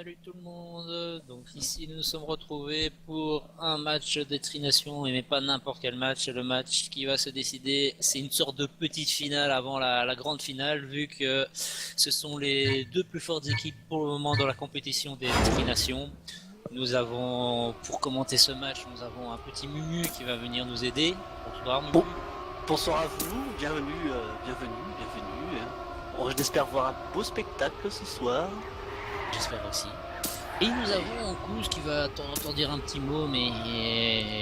Salut tout le monde. Donc ici nous nous sommes retrouvés pour un match des Tri Nations, mais pas n'importe quel match. C'est le match qui va se décider. C'est une sorte de petite finale avant la grande finale, vu que ce sont les deux plus fortes équipes pour le moment dans la compétition des Tri Nations. Nous avons, pour commenter ce match, nous avons un petit Mumu qui va venir nous aider. Bonsoir Mumu. Bonsoir à vous, bienvenue. Bon, j'espère voir un beau spectacle ce soir. J'espère aussi. Et nous avons Kouz qui va t'en dire un petit mot, mais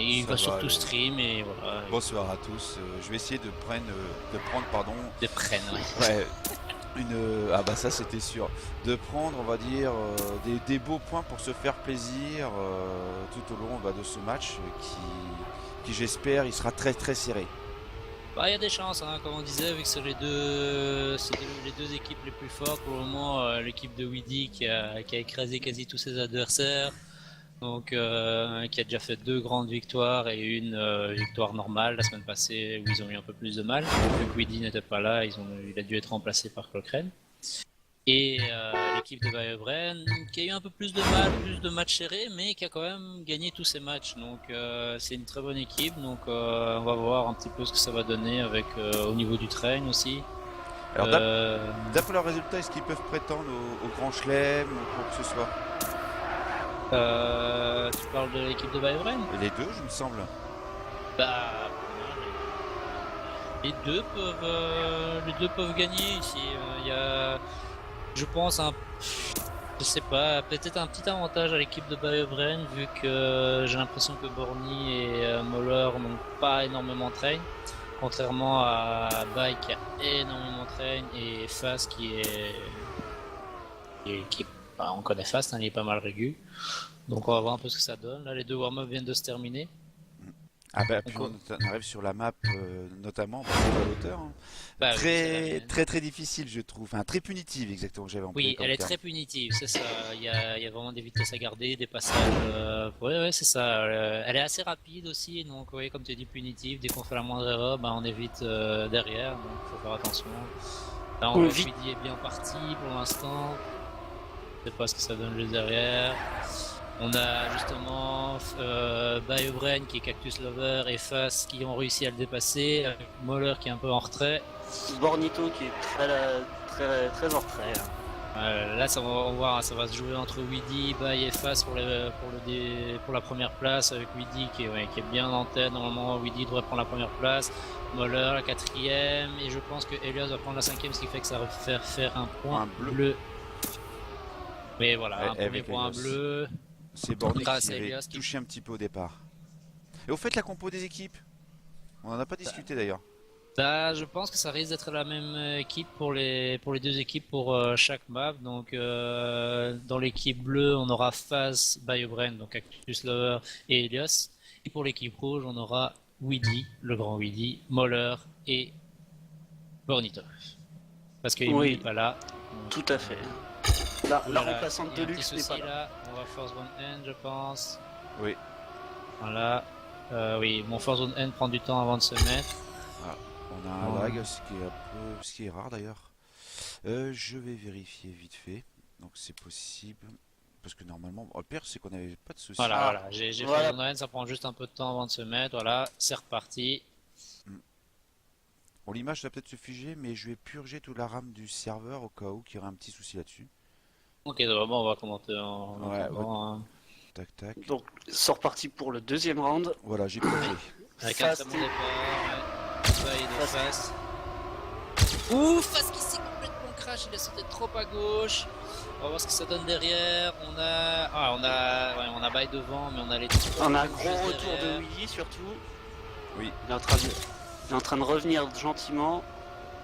il va surtout stream et voilà. Bonsoir à tous. Je vais essayer de prendre, De prenne, ouais. Ouais. Ah bah ça c'était sûr. De prendre, on va dire, des beaux points pour se faire plaisir tout au long de ce match qui j'espère, il sera très très serré. Bah, il y a des chances, hein, comme on disait, vu que c'est les deux équipes les plus fortes. Pour le moment, l'équipe de Weedy qui a écrasé quasi tous ses adversaires, donc qui a déjà fait 2 grandes victoires et une victoire normale la semaine passée où ils ont eu un peu plus de mal. Vu que Weedy n'était pas là, il a dû être remplacé par Cochrane. Et l'équipe de Bayebren qui a eu un peu plus de mal, plus de matchs serrés, mais qui a quand même gagné tous ses matchs. Donc c'est une très bonne équipe. Donc on va voir un petit peu ce que ça va donner avec au niveau du train aussi. Alors d'après leurs résultats, est-ce qu'ils peuvent prétendre au Grand Chelem ou quoi que ce soit? Tu parles de l'équipe de Bayebren? Les deux, je me semble. Bah les deux peuvent gagner ici. Il y a, je pense, je sais pas, peut-être un petit avantage à l'équipe de Bayebren vu que j'ai l'impression que Borny et Moller n'ont pas énormément de train, contrairement à Bay qui a énormément de train et Fast bah, on connaît Fast, hein, il est pas mal régu. Donc on va voir un peu ce que ça donne. Là les deux warm-up viennent de se terminer. Ah bah puis on arrive sur la map notamment à l'auteur. Hein. Bah, très difficile je trouve, enfin très punitive exactement que j'avais employé. Oui, elle est très punitive, c'est ça. Il y a vraiment des vitesses à garder, des passages. Ouais, c'est ça. Elle est assez rapide aussi, donc oui, comme tu dis, punitive. Dès qu'on fait la moindre erreur, bah, on évite derrière, donc faut faire attention. Là, on voit que Weedy est bien parti pour l'instant. Je sais pas ce que ça donne juste derrière. On a justement Bayebren qui est Cactus Lover et Fass qui ont réussi à le dépasser, avec Moller qui est un peu en retrait. Bornito qui est très en retrait. Là, on va voir, ça va se jouer entre Weedy, Bay et Fass pour la première place, avec Weedy qui est bien en tête. Normalement, Weedy devrait prendre la première place, Moller la 4ème, et je pense que Elias va prendre la 5ème, ce qui fait que ça va faire un point bleu. Mais voilà, un premier point bleu. C'est Borny qui avait touché un petit peu au départ. Et au fait, la compo des équipes, on en a pas discuté d'ailleurs. Bah, je pense que ça risque d'être la même équipe pour les deux équipes pour chaque map. Donc dans l'équipe bleue, on aura Faz, Bayebren, donc Cactus Lover et Elias. Et pour l'équipe rouge, on aura Weedy, le grand Weedy, Moller et Bornito. Parce qu'il n'est pas là. Donc, tout à fait. La remplaçante de luxe n'est pas là. On va Force Zone N, je pense. Oui. Voilà. Oui, mon Force Zone N prend du temps avant de se mettre. Ah, on a un lag, ce qui est rare d'ailleurs. Je vais vérifier vite fait. Donc c'est possible. Parce que normalement, le pire c'est qu'on n'avait pas de soucis. Voilà. J'ai fait Force Zone N, ça prend juste un peu de temps avant de se mettre. Voilà, c'est reparti. Bon, l'image va peut-être se figer, mais je vais purger toute la RAM du serveur au cas où qu'il y aurait un petit souci là-dessus. Ok, on va commenter en attendant. Tac. Donc, c'est reparti pour le deuxième round. Voilà, j'ai purgé. Avec un très bon départ, Bay de Fast. Ouh, Fast qui s'est complètement crash, il a sauté trop à gauche. On va voir ce que ça donne derrière. On a Bay devant, mais on a les On a un gros retour de Weedy surtout. Oui. Il est en train de revenir gentiment.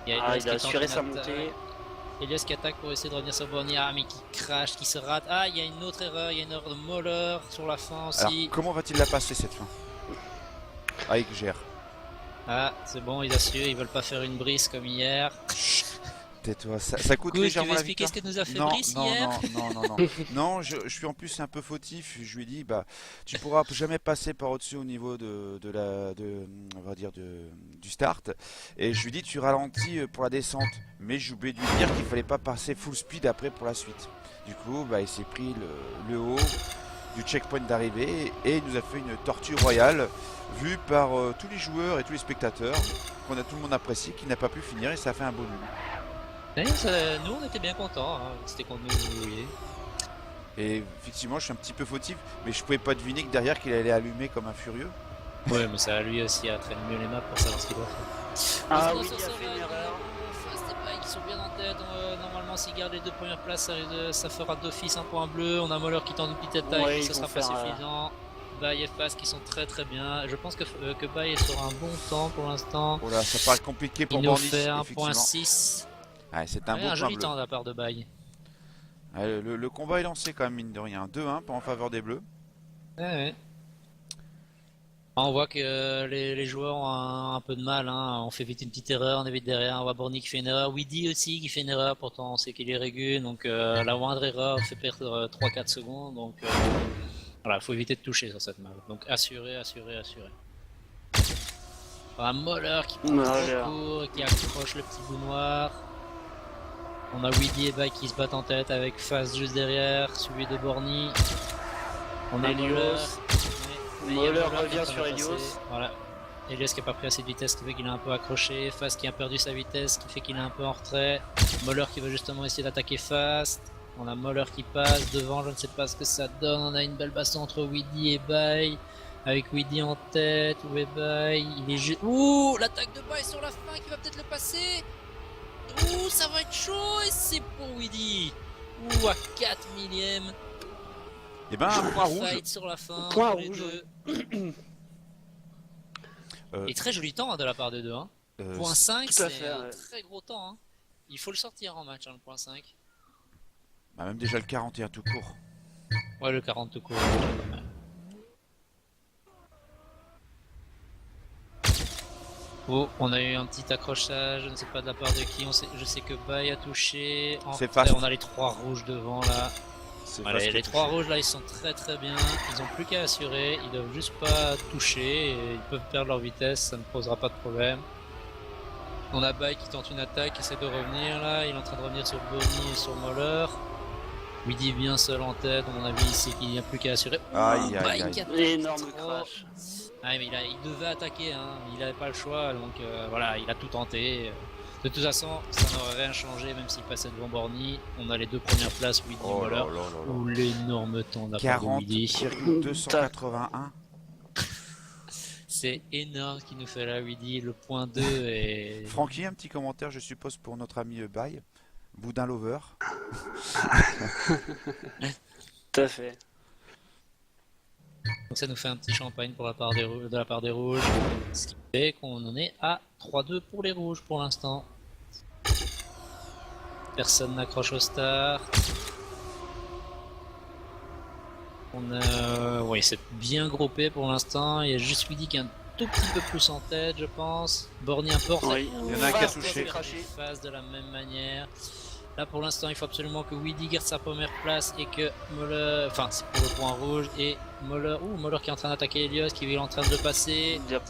Il a assuré sa montée. Elias qui attaque pour essayer de revenir sur Borny, mais qui crash, qui se rate. Ah, il y a une autre erreur, il y a une erreur de Moller sur la fin aussi. Alors, comment va-t-il la passer cette fin? Ah, il gère. Ah, c'est bon, ils assurent, ils veulent pas faire une brise comme hier. tais-toi, ça coûte Écoute, tu légèrement veux la expliquer victoire. ce que nous a fait Non, Brice non, hier? non, non, non, non. Non, je suis en plus un peu fautif. Je lui ai dit, bah, tu pourras jamais passer par au-dessus au niveau on va dire du start. Et je lui ai dit, tu ralentis pour la descente. Mais j'ai oublié de lui dire qu'il fallait pas passer full speed après pour la suite. Du coup, bah, il s'est pris le haut du checkpoint d'arrivée et il nous a fait une tortue royale vue par tous les joueurs et tous les spectateurs qu'on a tout le monde apprécié, qui n'a pas pu finir et ça a fait un beau nul. Nous on était bien contents, hein. C'était contre nous. Et effectivement, je suis un petit peu fautif, mais je pouvais pas deviner que derrière qu'il allait allumer comme un furieux. Ouais, mais ça lui aussi à traîner mieux les maps pour savoir ce qu'il doit faire. Ah Sinon, oui, ça il a fait va, une erreur. Fast et Bike qui sont bien en tête. Normalement, s'ils gardent les 2 premières places, ça fera d'office un point bleu. On a Moller qui tente une petite attaque, Ouais, mais ils ce sera vont pas faire, suffisant. Bay et Fast qui sont très très bien. Je pense que Bay est sur un bon temps pour l'instant. Oh là, ça paraît compliqué pour Il nous Bornis, fait effectivement. 1.6. Ouais, c'est un beau Un point joli bleu. temps de la part de Bay. Ouais, le combat est lancé quand même, mine de rien. 2-1 en faveur des Bleus. Ouais. On voit que les joueurs ont un peu de mal, hein. On fait vite une petite erreur, on est vite derrière. On voit Borny qui fait une erreur, Weedy aussi qui fait une erreur, pourtant on sait qu'il est régu. Donc la moindre erreur fait perdre 3-4 secondes. Donc voilà, faut éviter de toucher sur cette map. Donc assurer. Un Moller qui prend le cours et qui accroche le petit bout noir. On a Weedy et Bay qui se battent en tête avec Fast juste derrière, suivi de Borny. On a Moller. Moller revient sur Helios. Voilà. Helios qui a pas pris assez de vitesse, qui fait qu'il est un peu accroché. Fast qui a perdu sa vitesse, qui fait qu'il est un peu en retrait. Moller qui veut justement essayer d'attaquer Fast. On a Moller qui passe devant, je ne sais pas ce que ça donne. On a une belle baston entre Weedy et Bay. Avec Weedy en tête, où est Bay? Il est juste. Ouh, l'attaque de Bay sur la fin qui va peut-être le passer. Ouh, ça va être chaud et c'est pour Weedy. Ouh, à 4 millièmes. Et ben, un point rouge. Sur la fin, Point les rouge. deux. Et très joli temps hein, de la part des deux. Hein. Point 5, c'est un très gros temps. Hein. Il faut le sortir en match, hein, le point 5. Bah, même déjà le 41 tout court. Ouais, le 40 tout court. Oh, on a eu un petit accrochage, je ne sais pas de la part de qui. Je sais que Bay a touché. C'est Fast. On a les 3 rouges devant là. Voilà, les 3 rouges là ils sont très très bien, ils ont plus qu'à assurer, ils doivent juste pas toucher et ils peuvent perdre leur vitesse, ça ne posera pas de problème. On a Bay qui tente une attaque, qui essaie de revenir là, il est en train de revenir sur Bonnie et sur Moller. Weedy bien seul en tête, à mon avis ici qu'il n'y a plus qu'à assurer. Aïe. Énorme crash. Ah, mais il devait attaquer, hein. Il n'avait pas le choix, donc voilà, il a tout tenté. De toute façon, ça n'aurait rien changé, même s'il passait devant Borny. On a les 2 premières places, Weedy et Moller. Ou l'énorme temps d'après Weedy. 40,281. C'est énorme ce qu'il nous fait là, Weedy. Le point 2 et. Francky, un petit commentaire, je suppose, pour notre ami Bay. Boudin Lover. Tout à fait. Donc ça nous fait un petit champagne pour de la part des rouges. Ce qui fait qu'on en est à 3-2 pour les rouges pour l'instant. Personne n'accroche au start. Oui, c'est bien groupé pour l'instant. Il y a juste Weedy qui est un tout petit peu plus en tête, je pense. Borny un peu en tête. Il y en a un qui a touché. Phase de la même manière. Là pour l'instant il faut absolument que Weedy garde sa première place et que Moller, enfin c'est pour le point rouge, et Moller, Moller qui est en train d'attaquer Helios, qui est en train de le passer. Il a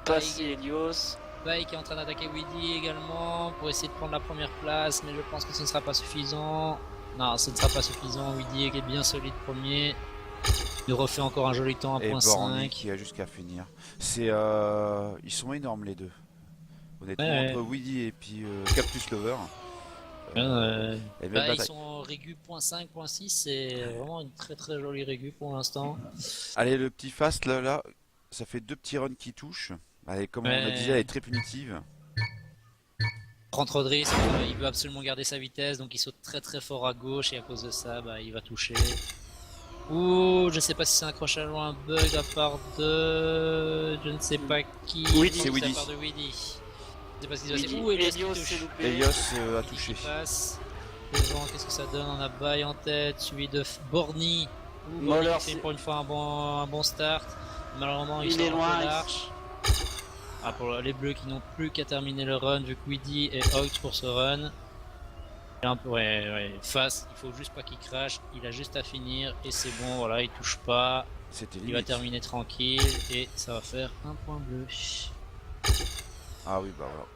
passé Helios. Bay qui est en train d'attaquer Weedy également pour essayer de prendre la première place, mais je pense que ce ne sera pas suffisant. Non, ce ne sera pas suffisant. Weedy est bien solide premier. Il refait encore un joli temps à et point Borny 5. qui a jusqu'à finir. C'est ils sont énormes les deux. Honnêtement, entre Weedy et puis Cactus Lover. Ils sont régu .5, .6, c'est vraiment une très très jolie régu pour l'instant. Allez, le petit fast là, ça fait 2 petits runs qui touchent. Allez, comme on le disait, elle est très punitive. Prend trop de risques, il veut absolument garder sa vitesse, donc il saute très très fort à gauche et à cause de ça, il va toucher. Ouh, je sais pas si c'est un accrochage ou un bug à part de... je ne sais pas qui. Weedy, c'est Weedy. À part de Weedy. Je sais pas ce qui se passe. Ouh, Helios s'est loupé. Helios a touché. Devant, qu'est-ce que ça donne? On a Bay en tête, suivi de Borny. Moller fait pour une fois un bon start. Malheureusement, il est loin. Pour les bleus qui n'ont plus qu'à terminer le run, vu que Weedy est out pour ce run. Un peu, ouais. Face, il faut juste pas qu'il crache. Il a juste à finir et c'est bon. Voilà, il touche pas. C'était Il va limite. terminer tranquille et ça va faire un point bleu. Ah oui, bah voilà.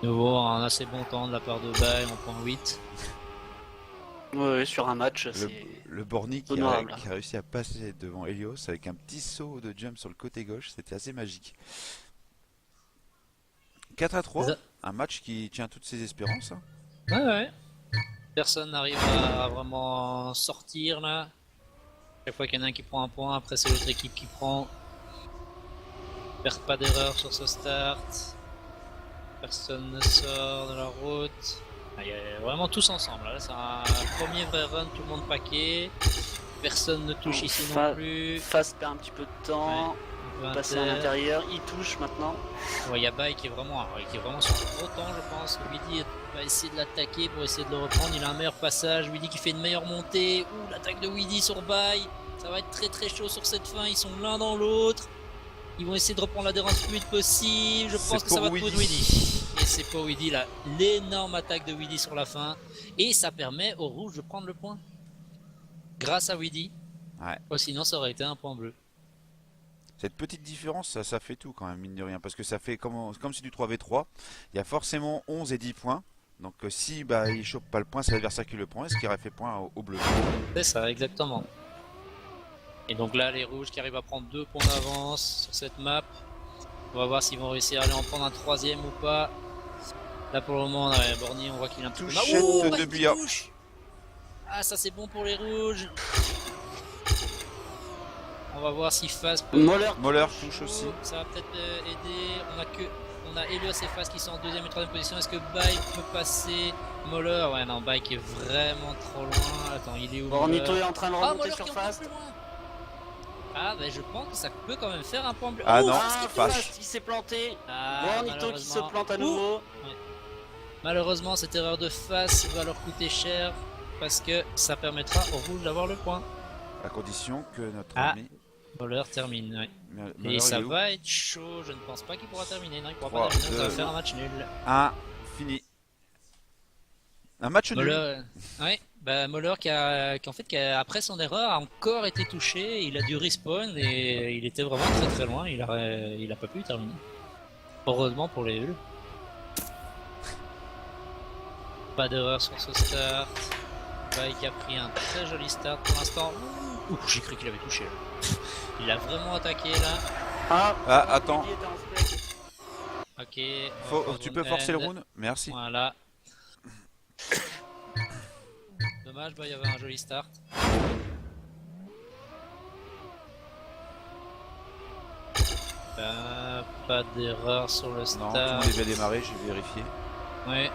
Nouveau, un assez bon temps de la part de Bay en point 8. Ouais, sur un match, c'est Le Borny qui honorable. a réussi à passer devant Helios avec un petit saut de jump sur le côté gauche, c'était assez magique. 4-3, un match qui tient toutes ses espérances. Hein. Ouais. Personne n'arrive à vraiment sortir là. Chaque fois qu'il y en a un qui prend un point, après c'est l'autre équipe qui prend. Perd pas d'erreur sur ce start. Personne ne sort de la route. Il y a vraiment tous ensemble. Là, c'est un premier vrai run, tout le monde paquet. Personne ne touche ici non plus. Fast perd un petit peu de temps. Passer à l'intérieur, il touche maintenant. Ouais, il y a Bay qui est vraiment sur le gros temps, je pense. Widi va essayer de l'attaquer pour essayer de le reprendre. Il a un meilleur passage. Widi qui fait une meilleure montée. Ouh, l'attaque de Widi sur Bay. Ça va être très très chaud sur cette fin. Ils sont l'un dans l'autre. Ils vont essayer de reprendre l'adhérence le plus vite possible. Je pense que ça va pour Widi. Et c'est pour Widi là. L'énorme attaque de Widi sur la fin. Et ça permet aux rouges de prendre le point. Grâce à Widi. Ouais. Oh, sinon ça aurait été un point bleu. Cette petite différence, ça fait tout quand même, mine de rien. Parce que ça fait comme c'est du 3v3. Il y a forcément 11 et 10 points. Donc si il chope pas le point, c'est l'adversaire qui le prend. Et ce qui aurait fait point au bleu. C'est ça, exactement. Et donc là, les rouges qui arrivent à prendre 2 points d'avance sur cette map. On va voir s'ils vont réussir à aller en prendre un troisième ou pas. Là pour le moment, on a Borny, on voit qu'il a un petit touchette de Buya. Ah, ça c'est bon pour les rouges. On va voir si Fast Moller touche aussi. Ça va peut-être aider. On a Helios et Fast qui sont en deuxième et troisième position. Est-ce que Bay peut passer Moller? Ouais, non, Bay qui est vraiment trop loin. Attends, il est où? Bornito est en train de remonter sur Fast. Ah, bah je pense que ça peut quand même faire un point bleu. Ah non, Fast, il s'est planté. Bornito qui se plante à nouveau. Ouais. Malheureusement, cette erreur de Fast va leur coûter cher parce que ça permettra aux rouges d'avoir le point. À condition que notre ami Moller termine, ouais. Et ça va être chaud, je ne pense pas qu'il pourra terminer. Non, il pourra pas terminer, ça va faire un match nul. Fini. Un match nul. Ouais, bah Moller qui après son erreur a encore été touché, il a dû respawn et il était vraiment très très loin, il a pas pu terminer. Heureusement pour les Hulls. Pas d'erreur sur ce start. Bay qui a pris un très joli start pour l'instant. Ouh, j'ai cru qu'il avait touché là. Il a vraiment attaqué là. Attends. Ok. Tu peux forcer le round? Merci. Voilà. Dommage, il y avait un joli start. Pas d'erreur sur le start. Non, tout le monde est bien démarré, j'ai vérifié. Ouais.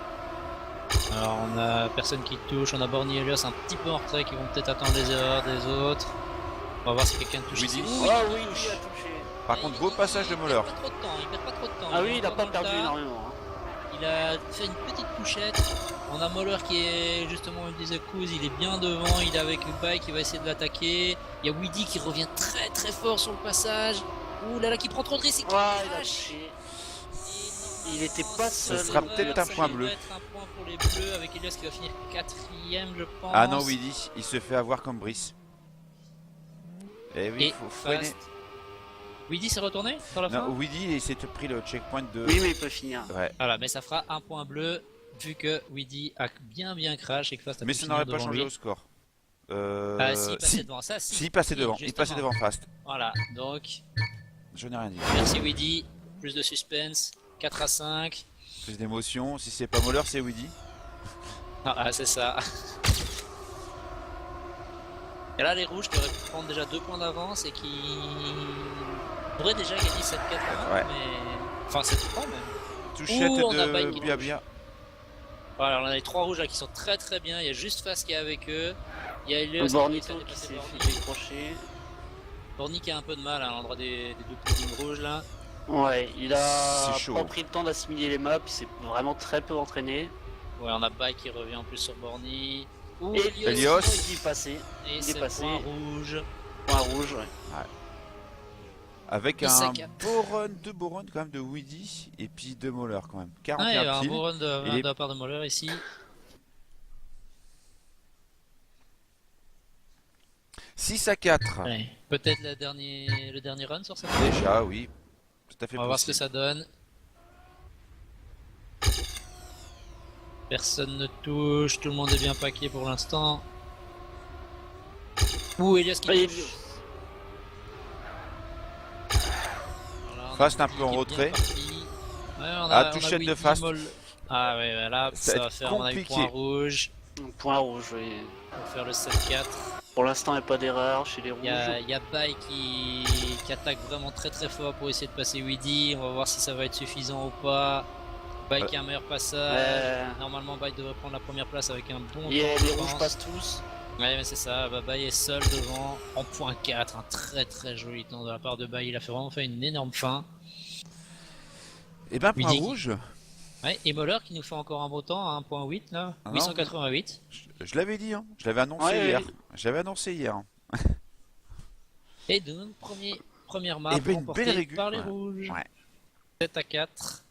Alors on a personne qui touche, on a Borny et Helios un petit peu en retrait qui vont peut-être attendre les erreurs des autres. On va voir si quelqu'un touche ici. Oui, il a touché. Par contre, beau passage de Moller. Il perd pas trop de temps. Ah oui, il a pas perdu énormément. Il a fait une petite touchette. On a Moller qui est justement une des accuses, il est bien devant, il est avec Bay qui va essayer de l'attaquer. Il y a Widi qui revient très très fort sur le passage. Ouh là là, qui prend trop de risques. Il a touché. Il était pas seul. Ce sera peut-être un point bleu. Un point pour les bleus avec Helios qui va finir 4ème, je pense. Ah non, Widi, il se fait avoir comme Brice. Et oui, il faut freiner. Widi s'est retourné sur la fin? Non, Widi, il s'est pris le checkpoint de. Oui, mais il peut finir. Ouais. Voilà, mais ça fera un point bleu vu que Widi a bien crash et que Fast a Mais ça n'aurait pas changé au score. S'il passait devant ça, si. S'il passait devant, il passait devant Fast. Voilà, donc. Je n'ai rien dit. Merci Widi, plus de suspense, 4-5. Plus d'émotion, si c'est pas Moller, c'est Widi. Ah, c'est ça. Et là, les rouges qui auraient pu prendre déjà 2 points d'avance et qui pourraient déjà gagner cette 4 ouais. Mais. Enfin, cette 3 même. Touchette de Buya. Voilà, on a les 3 rouges là qui sont très très bien. Il y a juste Fast qui est avec eux. Il y a Helios Bornito qui s'est fait décrocher. Borny qui a un peu de mal à l'endroit des 2 petits rouges là. Ouais, il a pas pris le temps d'assimiler les maps, il s'est vraiment très peu entraîné. Ouais, on a Bay qui revient en plus sur Borny. Et Helios qui est passé. Et c'est point rouge. Point rouge, ouais. Avec Issa un 4. beau run, 2 beaux runs quand même de Weedy et puis 2 Moller quand même. Ah, il y 41 a un kills. beau run de, Et les- de la part de Moller ici. 6 à 4. Ouais. Peut-être le dernier run sur ça. Déjà, oui. Tout à fait On va voir ce que possible. ça donne. Personne ne touche, tout le monde est bien paqué pour l'instant. Ouh, Elias qui Allez, touche. Voilà, on a Fast un Weedy peu en qui est bien retrait. parti. Ouais, Touchette de Weedy, Fast. Ah ouais, là, Ça ça va va être faire à mon avis compliqué. point rouge. point rouge, oui. Pour faire le 7-4. Pour l'instant, il n'y a pas d'erreur chez les Il rouges. y a Bai qui attaque vraiment très très fort pour essayer de passer Weedy. On va voir si ça va être suffisant ou pas. Bai qui a un meilleur passage. Normalement, Bai devrait prendre la première place avec un bon temps. Les je rouges pense. passent tous. Ouais, mais c'est ça. Bai est seul devant en point 4. Un très très joli temps de la part de Bai. Il a vraiment fait une énorme fin. Et ben, point Weedy. rouge. Ouais, et Moller qui nous fait encore un beau temps à 1.8 là. Ah non, 888. Je l'avais dit, hein. Je l'avais annoncé Ouais, hier. oui. J'avais annoncé hier. Et donc, première map Et ben, une remportée belle régule. par les Ouais. rouges. Ouais. 7 à 4.